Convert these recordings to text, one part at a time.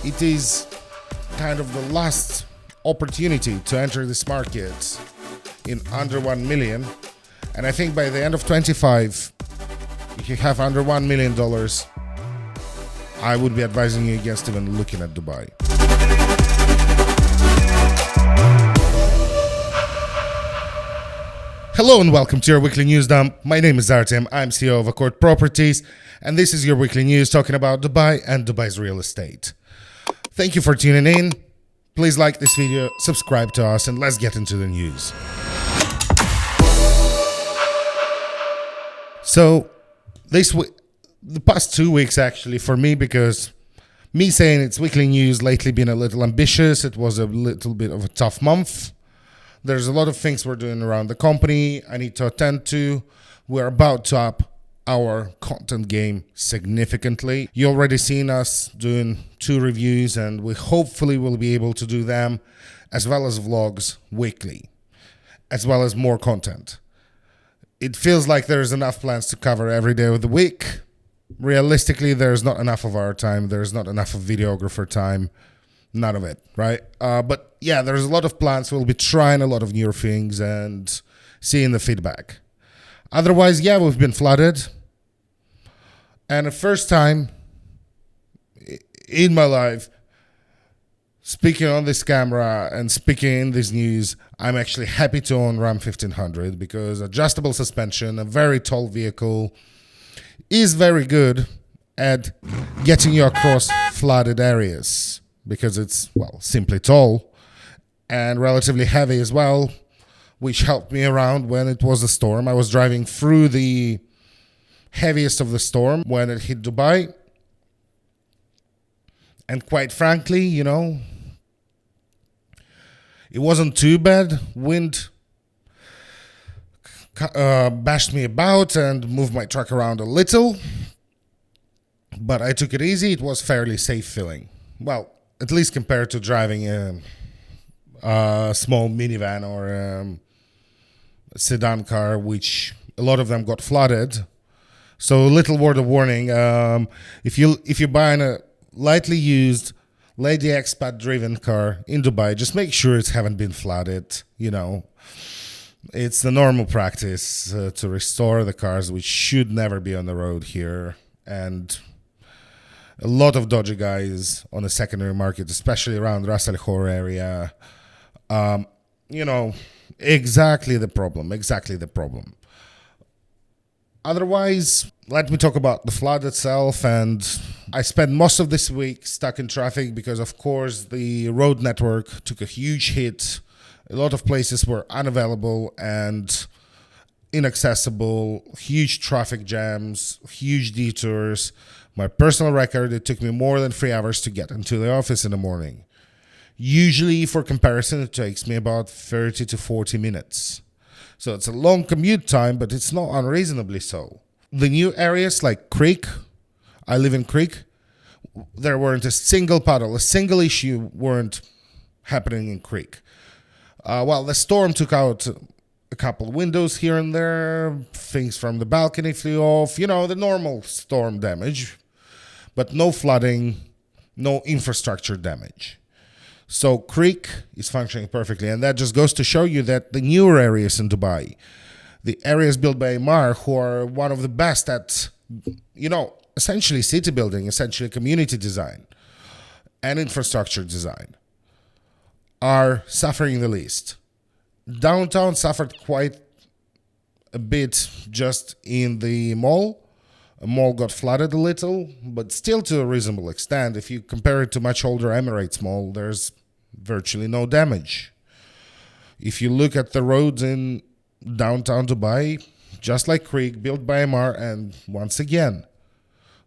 It is kind of the last opportunity to enter this market in under 1 million. And I think by the end of 25, if you have under $1 million, I would be advising you against even looking at Dubai. Hello and welcome to your weekly news dump. My name is Artem, I'm CEO of Akord Properties, and this is your weekly news talking about Dubai and Dubai's real estate. Thank you for tuning in. Please like this video, subscribe to us, and let's get into the news. So, the past 2 weeks actually for me, because me saying it's weekly news lately been a little ambitious. It was a little bit of a tough month. There's a lot of things we're doing around the company I need to attend to. We're about to up our content game significantly. You already seen us doing 2 reviews, and we hopefully will be able to do them as well as vlogs weekly, as well as more content. It feels like there's enough plans to cover every day of the week. Realistically, there's not enough of our time. There's not enough of videographer time. None of it, right? But yeah, there's a lot of plans. We'll be trying a lot of new things and seeing the feedback. Otherwise, yeah, we've been flooded. And the first time in my life, speaking on this camera and speaking in this news, I'm actually happy to own Ram 1500 because adjustable suspension, a very tall vehicle, is very good at getting you across flooded areas. Because it's, well, simply tall and relatively heavy as well, which helped me around when it was a storm. I was driving through the heaviest of the storm when it hit Dubai. And quite frankly, you know, it wasn't too bad. Wind bashed me about and moved my truck around a little. But I took it easy. It was fairly safe feeling. Well, at least compared to driving a small minivan or a sedan car, which a lot of them got flooded. So a little word of warning, if you're buying a lightly used lady expat driven car in Dubai, just make sure it haven't been flooded. You know, it's the normal practice to restore the cars, which should never be on the road here. And a lot of dodgy guys on the secondary market, especially around Ras Al Khor area. You know, exactly the problem. Otherwise, let me talk about the flood itself. And I spent most of this week stuck in traffic because, of course, the road network took a huge hit. A lot of places were unavailable and inaccessible, huge traffic jams, huge detours. My personal record, it took me more than 3 hours to get into the office in the morning. Usually, for comparison, it takes me about 30 to 40 minutes. So it's a long commute time, but it's not unreasonably so. The new areas like Creek, I live in Creek, there weren't a single puddle, a single issue weren't happening in Creek. Well, the storm took out a couple windows here and there, things from the balcony flew off, you know, the normal storm damage. But no flooding, no infrastructure damage. So Creek is functioning perfectly. And that just goes to show you that the newer areas in Dubai, the areas built by Amar, who are one of the best at, you know, essentially city building, essentially community design and infrastructure design, are suffering the least. Downtown suffered quite a bit just in the mall. A mall got flooded a little, but still to a reasonable extent. If you compare it to much older Emirates Mall, there's virtually no damage. If you look at the roads in downtown Dubai, just like Creek, built by Amar, and once again,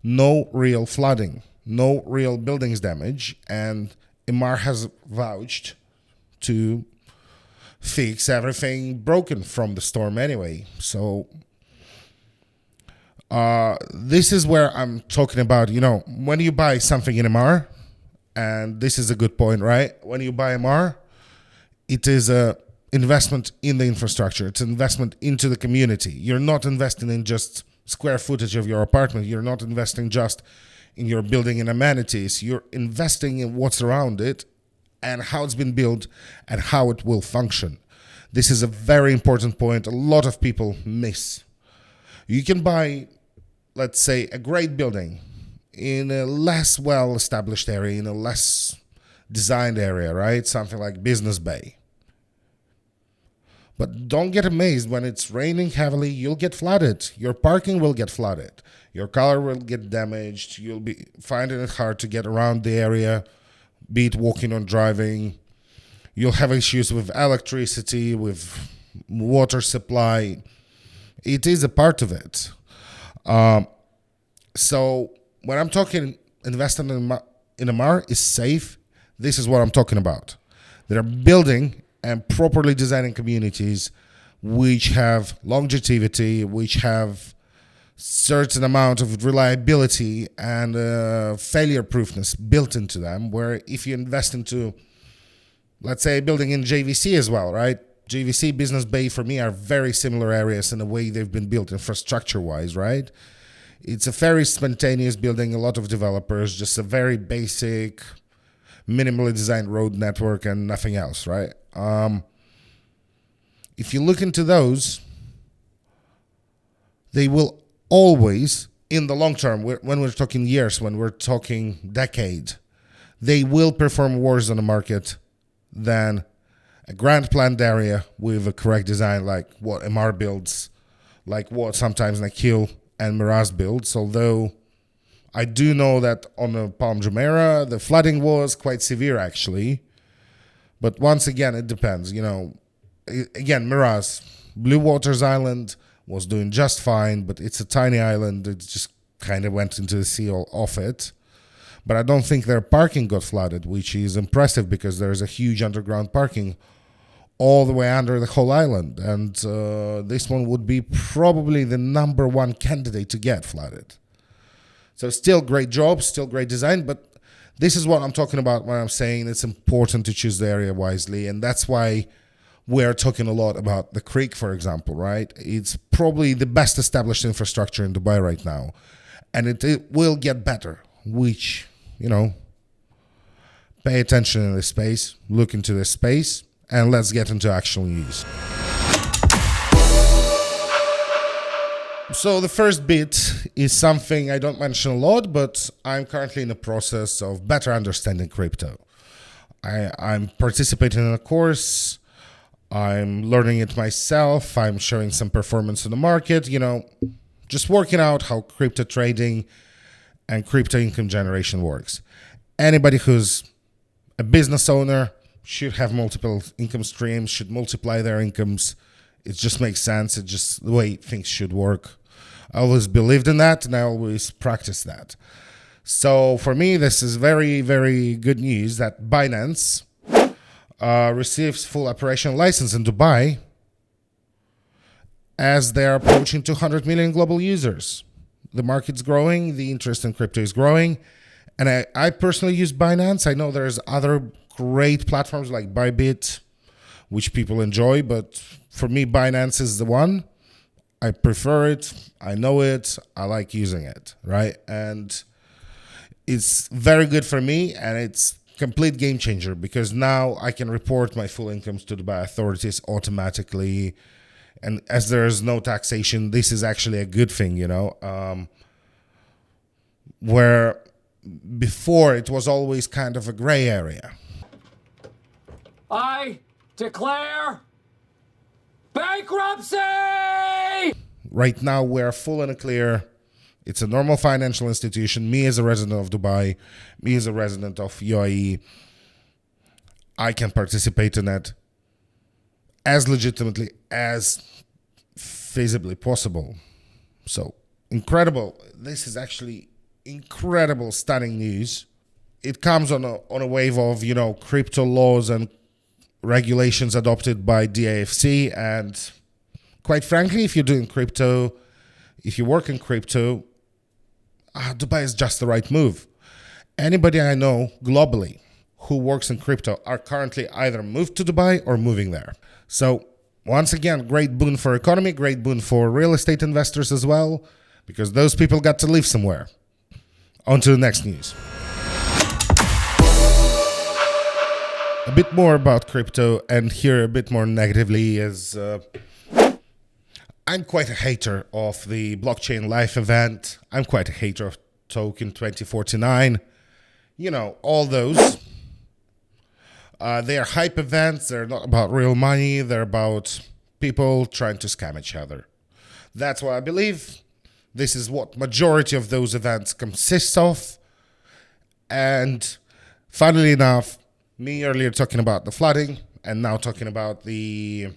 no real flooding, no real buildings damage, and Amar has vouched to fix everything broken from the storm anyway. So this is where I'm talking about, you know, when you buy something in Amar, and this is a good point, right? When you buy Amar, it is a investment in the infrastructure. It's an investment into the community. You're not investing in just square footage of your apartment. You're not investing just in your building and amenities. You're investing in what's around it and how it's been built and how it will function. This is a very important point a lot of people miss. You can buy, let's say, a great building in a less well-established area, in a less designed area, right? Something like Business Bay. But don't get amazed when it's raining heavily, you'll get flooded. Your parking will get flooded. Your car will get damaged. You'll be finding it hard to get around the area, be it walking or driving. You'll have issues with electricity, with water supply. It is a part of it. So when I'm talking investing in a MAR is safe, this is what I'm talking about. They're building and properly designing communities which have longevity, which have certain amount of reliability and failure proofness built into them, where if you invest into, let's say, a building in JVC as well, right? JVC, Business Bay, for me, are very similar areas in the way they've been built infrastructure-wise, right? It's a very spontaneous building, a lot of developers, just a very basic, minimally designed road network and nothing else, right? If you look into those, they will always, in the long term, when we're talking years, when we're talking decade, they will perform worse on the market than a grand planned area with a correct design, like what MR builds, like what sometimes Nakhil and Miraz builds. Although I do know that on the Palm Jumeirah, the flooding was quite severe actually. But once again, it depends. Again, Miraz, Blue Waters Island was doing just fine, but it's a tiny island. It just kind of went into the sea off it. But I don't think their parking got flooded, which is impressive because there's a huge underground parking all the way under the whole island. And this one would be probably the number one candidate to get flooded. So still great job, still great design, but this is what I'm talking about when I'm saying it's important to choose the area wisely. And that's why we're talking a lot about the creek, for example, right? It's probably the best established infrastructure in Dubai right now. And it will get better, which, pay attention in this space, look into this space, and let's get into actual news. So the first bit is something I don't mention a lot, but I'm currently in the process of better understanding crypto. I'm participating in a course. I'm learning it myself. I'm showing some performance in the market, just working out how crypto trading and crypto income generation works. Anybody who's a business owner should have multiple income streams, should multiply their incomes. It just makes sense. It's just the way things should work. I always believed in that, and I always practiced that. So for me, this is very, very good news that Binance receives full operational license in Dubai as they're approaching 200 million global users. The market's growing, the interest in crypto is growing, and I personally use Binance. I know there's other great platforms like Bybit, which people enjoy, but for me, Binance is the one. I prefer it. I know it. I like using it, right? And it's very good for me, and it's complete game changer because now I can report my full incomes to Dubai authorities automatically. And as there is no taxation, this is actually a good thing, where before it was always kind of a gray area. I declare bankruptcy! Right now, we're full and clear. It's a normal financial institution. Me as a resident of Dubai, me as a resident of UAE, I can participate in it as legitimately as feasibly possible. So, incredible. This is actually incredible, stunning news. It comes on a wave of, crypto laws and regulations adopted by DAFC, and quite frankly, if you're doing crypto, if you work in crypto, Dubai is just the right move. Anybody I know globally who works in crypto are currently either moved to Dubai or moving there. So once again, great boon for economy, great boon for real estate investors as well, because those people got to live somewhere. On to the next news. A bit more about crypto, and here a bit more negatively is I'm quite a hater of the blockchain live event. I'm quite a hater of token 2049. You know, all those. They are hype events. They're not about real money. They're about people trying to scam each other. That's why I believe this is what majority of those events consist of. And funnily enough, me earlier talking about the flooding and now talking about the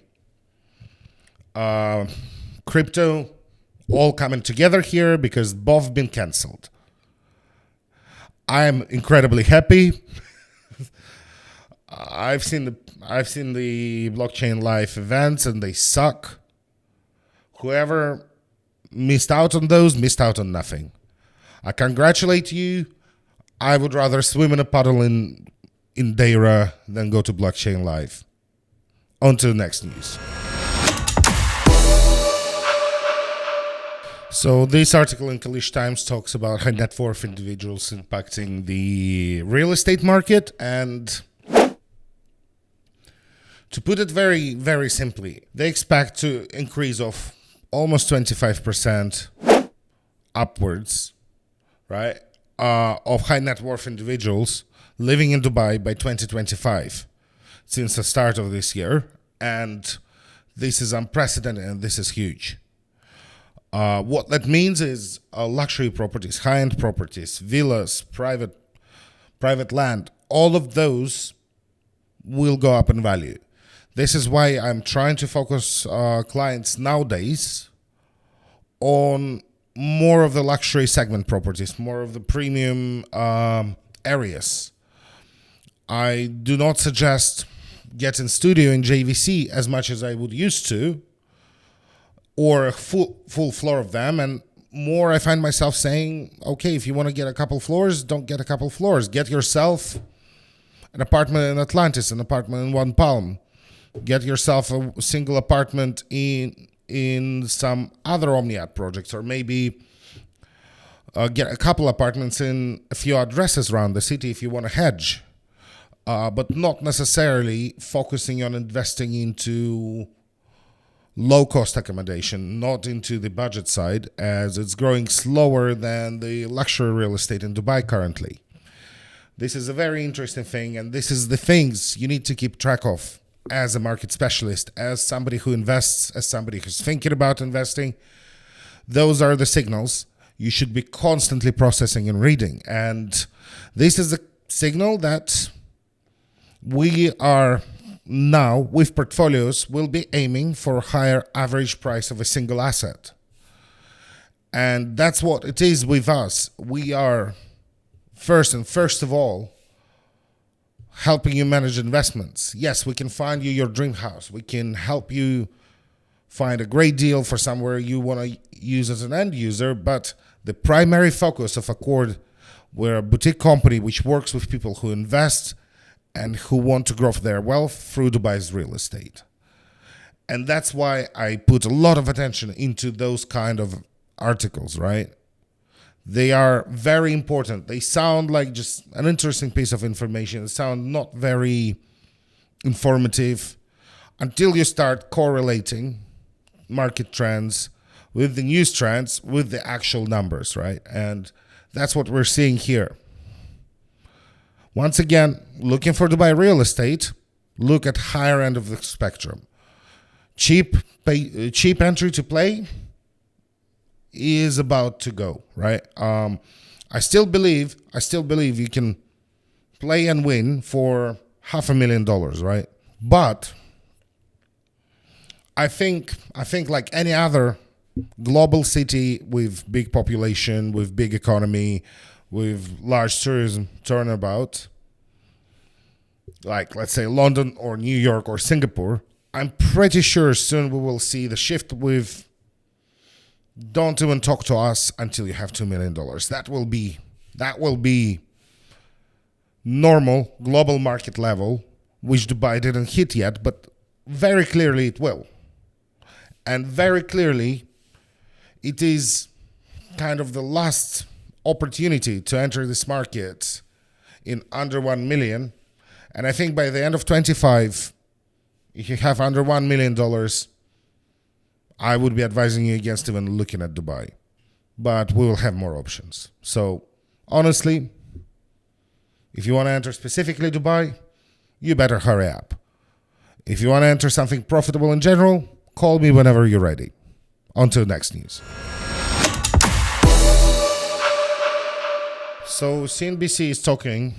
crypto all coming together here because both been cancelled. I am incredibly happy. I've seen the blockchain live events and they suck. Whoever missed out on those missed out on nothing. I congratulate you. I would rather swim in a puddle in Deira than go to blockchain live. On to the next news. So this article in Kalish Times talks about high net worth individuals impacting the real estate market, and to put it very, very simply, they expect to increase of almost 25% upwards, right, of high net worth individuals living in Dubai by 2025 since the start of this year, and this is unprecedented and this is huge. What that means is luxury properties, high-end properties, villas, private land, all of those will go up in value. This is why I'm trying to focus clients nowadays on more of the luxury segment properties, more of the premium areas. I do not suggest getting studio in JVC as much as I would used to, or a full floor of them, and more I find myself saying, okay, if you want to get a couple floors, don't get a couple floors. Get yourself an apartment in Atlantis, an apartment in One Palm. Get yourself a single apartment in some other Omniat projects, or maybe get a couple apartments in a few addresses around the city if you want to hedge, but not necessarily focusing on investing into low-cost accommodation, not into the budget side, as it's growing slower than the luxury real estate in Dubai currently. This is a very interesting thing, and this is the things you need to keep track of as a market specialist, as somebody who invests, as somebody who's thinking about investing. Those are the signals you should be constantly processing and reading. And this is a signal that we are now, with portfolios, will be aiming for a higher average price of a single asset. And that's what it is with us. We are, first of all, helping you manage investments. Yes, we can find you your dream house. We can help you find a great deal for somewhere you want to use as an end user. But the primary focus of Akord, we're a boutique company which works with people who invest and who want to grow their wealth through Dubai's real estate. And that's why I put a lot of attention into those kind of articles, right? They are very important. They sound like just an interesting piece of information. They sound not very informative until you start correlating market trends with the news trends with the actual numbers, right? And that's what we're seeing here. Once again, looking for Dubai real estate, look at higher end of the spectrum. Cheap entry to play is about to go, right? I still believe you can play and win for $500,000, right? But I think like any other global city with big population, with big economy, with large tourism turnabout, like let's say London or New York or Singapore, I'm pretty sure soon we will see the shift with don't even talk to us until you have $2 million. That will be normal global market level, which Dubai didn't hit yet, but very clearly it will. And very clearly it is kind of the last opportunity to enter this market in under 1 million. And I think by the end of 25, if you have under $1 million, I would be advising you against even looking at Dubai. But we will have more options. So honestly, if you want to enter specifically Dubai, you better hurry up. If you want to enter something profitable in general, call me whenever you're ready. Until next news. So CNBC is talking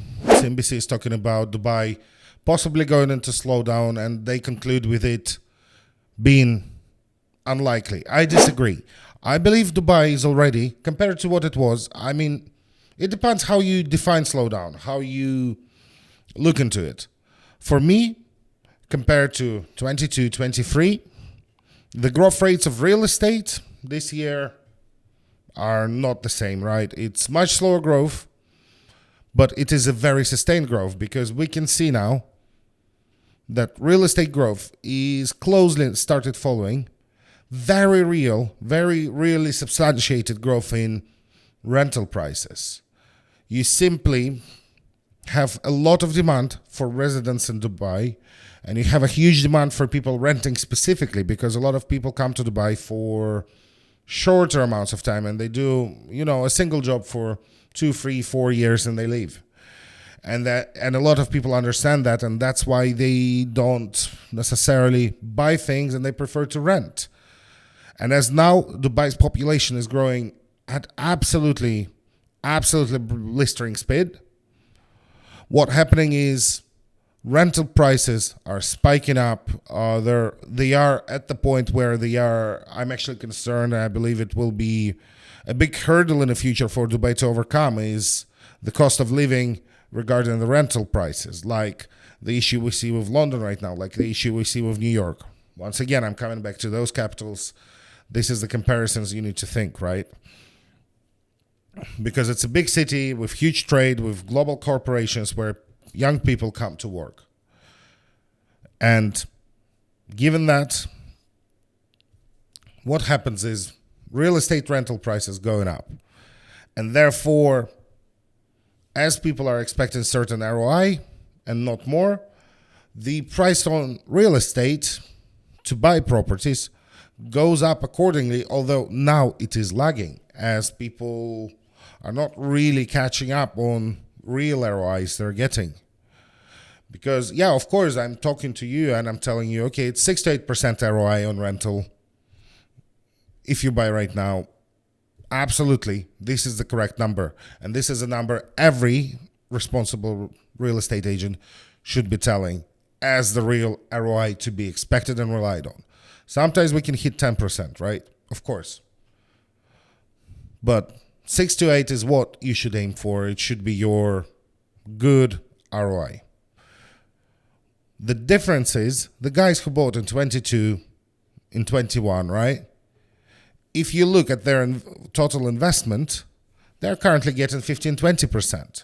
about Dubai possibly going into slowdown, and they conclude with it being unlikely. I disagree. I believe Dubai is already, compared to what it was, I mean, it depends how you define slowdown, how you look into it. For me, compared to 22, 23, the growth rates of real estate this year are not the same, right? It's much slower growth, but it is a very sustained growth, because we can see now that real estate growth is closely started following very really substantiated growth in rental prices. You simply have a lot of demand for residents in Dubai, and you have a huge demand for people renting specifically, because a lot of people come to Dubai for shorter amounts of time, and they do, a single job for 2, 3, 4 years and they leave. And a lot of people understand that, and that's why they don't necessarily buy things and they prefer to rent. And as now Dubai's population is growing at absolutely blistering speed, what's happening is rental prices are spiking up. They are at the point where they are. I'm actually concerned, and I believe it will be a big hurdle in the future for Dubai to overcome, is the cost of living regarding the rental prices, like the issue we see with London right now, like the issue we see with New York. Once again, I'm coming back to those capitals. This is the comparisons you need to think, right? Because it's a big city with huge trade, with global corporations where young people come to work. And given that, what happens is real estate rental prices going up. And therefore, as people are expecting certain ROI and not more, the price on real estate to buy properties goes up accordingly, although now it is lagging, as people are not really catching up on real ROIs they're getting. Because, of course, I'm talking to you and I'm telling you, okay, it's 6 to 8% ROI on rental. If you buy right now, absolutely, this is the correct number. And this is a number every responsible real estate agent should be telling as the real ROI to be expected and relied on. Sometimes we can hit 10%, right? Of course. But 6 to 8 is what you should aim for. It should be your good ROI. The difference is the guys who bought in 22, in 21, right? If you look at their total investment, they're currently getting 15, 20%.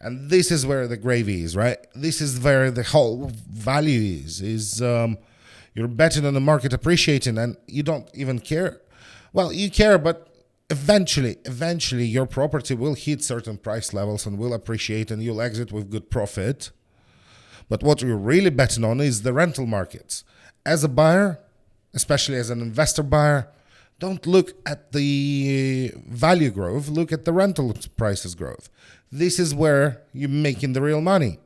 And this is where the gravy is, right? This is where the whole value is you're betting on the market appreciating and you don't even care. Well, you care, but eventually your property will hit certain price levels and will appreciate, and you'll exit with good profit. But what you're really betting on is the rental markets. As a buyer, especially as an investor buyer, don't look at the value growth, look at the rental prices growth. This is where you're making the real money.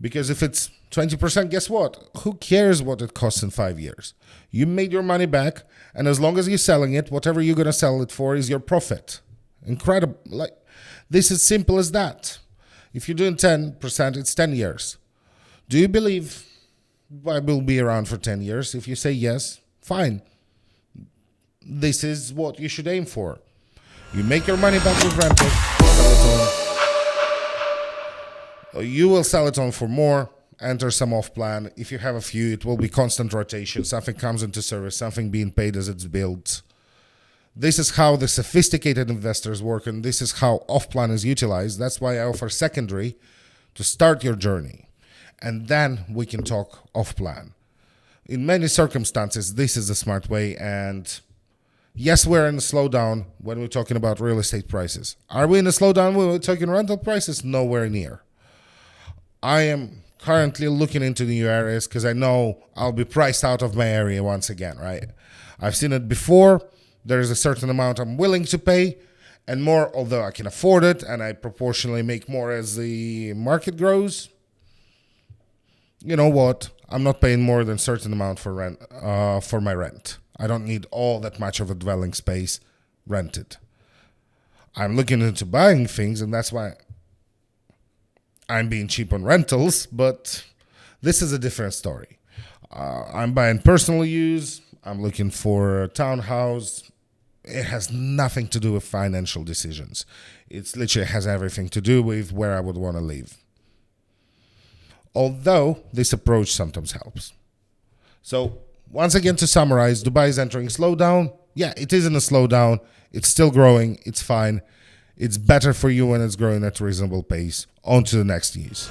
Because if it's 20%, guess what? Who cares what it costs in 5 years? You made your money back, and as long as you're selling it, whatever you're going to sell it for is your profit. Incredible. Like, this is simple as that. If you're doing 10%, it's 10 years. Do you believe I will be around for 10 years? If you say yes, fine. This is what you should aim for. You make your money back with rental, sell it on. You will sell it on for more, enter some off plan. If you have a few, it will be constant rotation. Something comes into service, something being paid as it's built. This is how the sophisticated investors work, and this is how off plan is utilized. That's why I offer secondary to start your journey. And then we can talk off plan. In many circumstances, this is the smart way, and Yes, we're in a slowdown when we're talking about real estate prices. Are we in a slowdown when we're talking rental prices? Nowhere near. I am currently looking into new areas because I know I'll be priced out of my area once again, right? I've seen it before. There's a certain amount I'm willing to pay and more, although I can afford it and I proportionally make more as the market grows. You know what? I'm not paying more than a certain amount for rent, for my rent. I don't need all that much of a dwelling space rented. I'm looking into buying things, and that's why I'm being cheap on rentals, but this is a different story. I'm buying personal use. I'm looking for a townhouse. It has nothing to do with financial decisions. It literally has everything to do with where I would want to live. Although this approach sometimes helps. So once again, to summarize, Dubai is entering slowdown. Yeah, it is in a slowdown. It's still growing. It's fine. It's better for you when it's growing at a reasonable pace. On to the next news.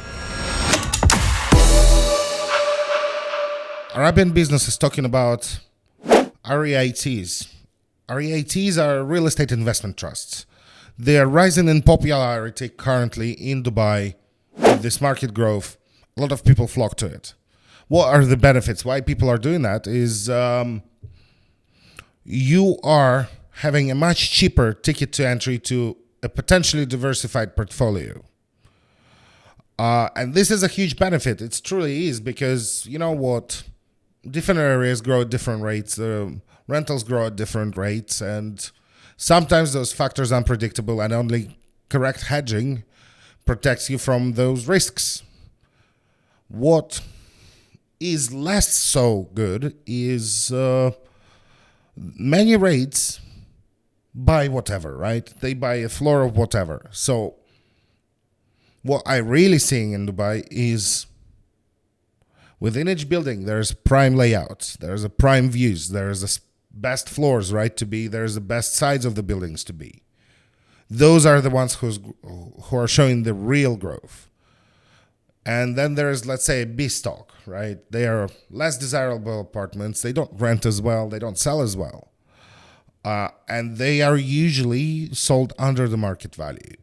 Arabian business is talking about REITs. REITs are real estate investment trusts. They are rising in popularity currently in Dubai. With this market growth, a lot of people flock to it. What are the benefits? Why people are doing that is you are having a much cheaper ticket to entry to a potentially diversified portfolio. And this is a huge benefit. It truly is because, you know what, different areas grow at different rates. Rentals grow at different rates. And sometimes those factors are unpredictable and only correct hedging protects you from those risks. What is less so good is many REITs buy whatever, right? They buy a floor of whatever. So what I'm really seeing in Dubai is within each building, there's prime layouts, there's a prime views, there's the best floors, right, to be, there's the best sides of the buildings to be. Those are the ones who are showing the real growth. And then there's, let's say, a B stock, right? They are less desirable apartments. They don't rent as well. They don't sell as well. And they are usually sold under the market value,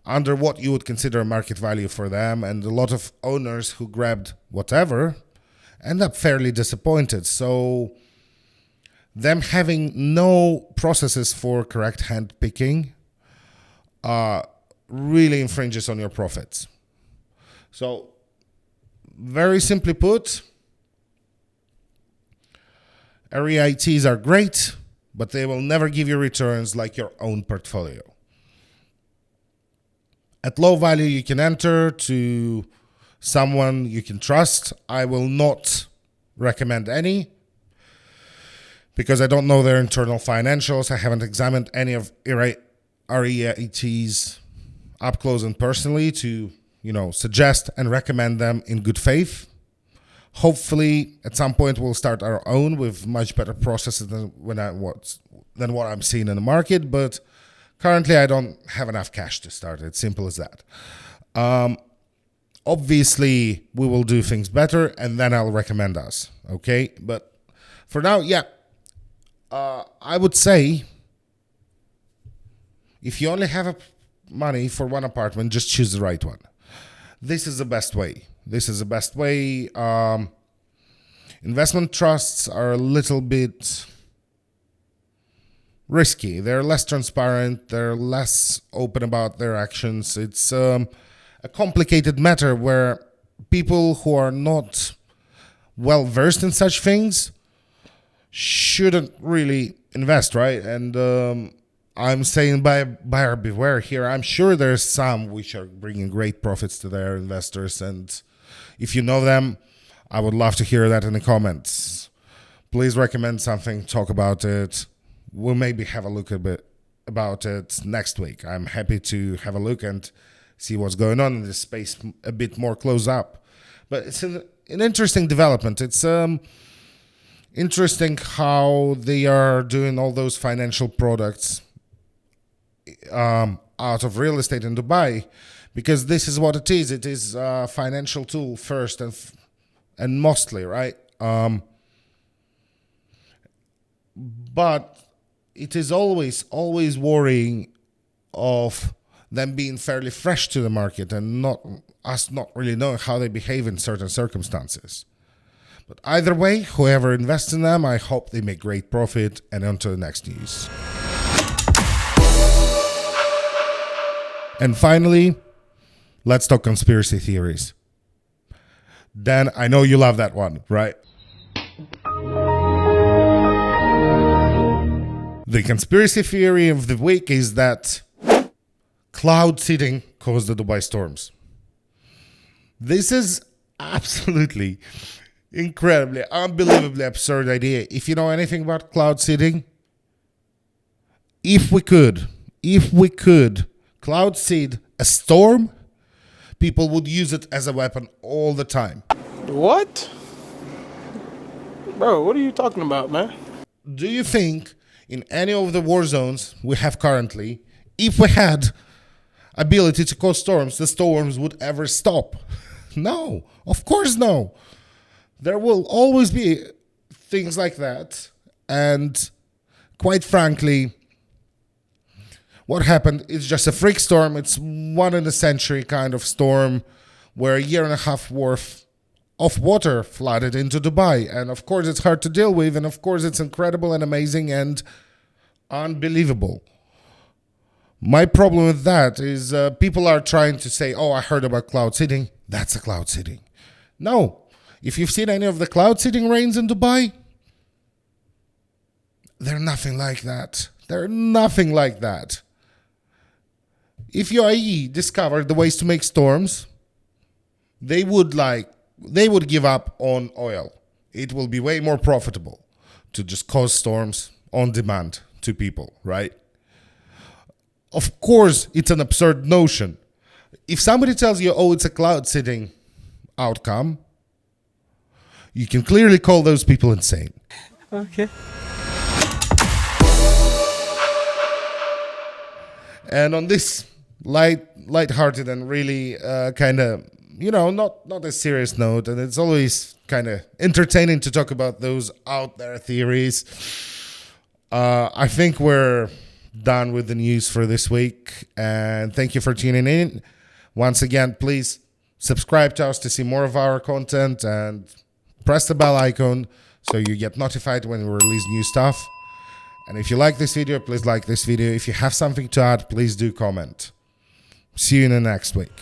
under what you would consider a market value for them. And a lot of owners who grabbed whatever end up fairly disappointed. So them having no processes for correct hand picking really infringes on your profits. So, very simply put, REITs are great, but they will never give you returns like your own portfolio. At low value, you can enter to someone you can trust. I will not recommend any because I don't know their internal financials. I haven't examined any of REITs up close and personally to suggest and recommend them in good faith. Hopefully, at some point, we'll start our own with much better processes than what I'm seeing in the market. But currently, I don't have enough cash to start. It's simple as that. Obviously, we will do things better, and then I'll recommend us. Okay, but for now, yeah, I would say if you only have money for one apartment, just choose the right one. This is the best way. Investment trusts are a little bit risky. They're less transparent. They're less open about their actions. It's a complicated matter where people who are not well versed in such things shouldn't really invest, right? And I'm saying buyer beware here. I'm sure there's some which are bringing great profits to their investors. And if you know them, I would love to hear that in the comments. Please recommend something, talk about it. We'll maybe have a look a bit about it next week. I'm happy to have a look and see what's going on in this space a bit more close up. But it's an interesting development. It's interesting how they are doing all those financial products out of real estate in Dubai, because this is what it is. It is a financial tool first and mostly, right? But it is always worrying of them being fairly fresh to the market and not really knowing how they behave in certain circumstances. But either way, whoever invests in them, I hope they make great profit. And on to the next news. And finally, let's talk conspiracy theories. Dan, I know you love that one, right? The conspiracy theory of the week is that cloud seeding caused the Dubai storms. This is absolutely incredibly, unbelievably absurd idea. If you know anything about cloud seeding, if we could cloud seed a storm, people would use it as a weapon all the time. What? Bro, what are you talking about, man? Do you think in any of the war zones we have currently, if we had ability to cause storms, the storms would ever stop? No, of course no. There will always be things like that. And quite frankly, what happened is just a freak storm. It's one in a century kind of storm where a year and a half worth of water flooded into Dubai. And of course, it's hard to deal with. And of course, it's incredible and amazing and unbelievable. My problem with that is people are trying to say, oh, I heard about cloud seeding. That's a cloud seeding. No. If you've seen any of the cloud seeding rains in Dubai, they're nothing like that. They're nothing like that. If UAE discovered the ways to make storms, they would give up on oil. It will be way more profitable to just cause storms on demand to people, right? Of course, it's an absurd notion. If somebody tells you, oh, it's a cloud seeding outcome, you can clearly call those people insane. Okay. And on this light-hearted and really kind of, not a serious note, and it's always kind of entertaining to talk about those out there theories. I think we're done with the news for this week, and thank you for tuning in. Once again, please subscribe to us to see more of our content and press the bell icon so you get notified when we release new stuff. And if you like this video, please like this video. If you have something to add, please do comment. See you in the next week.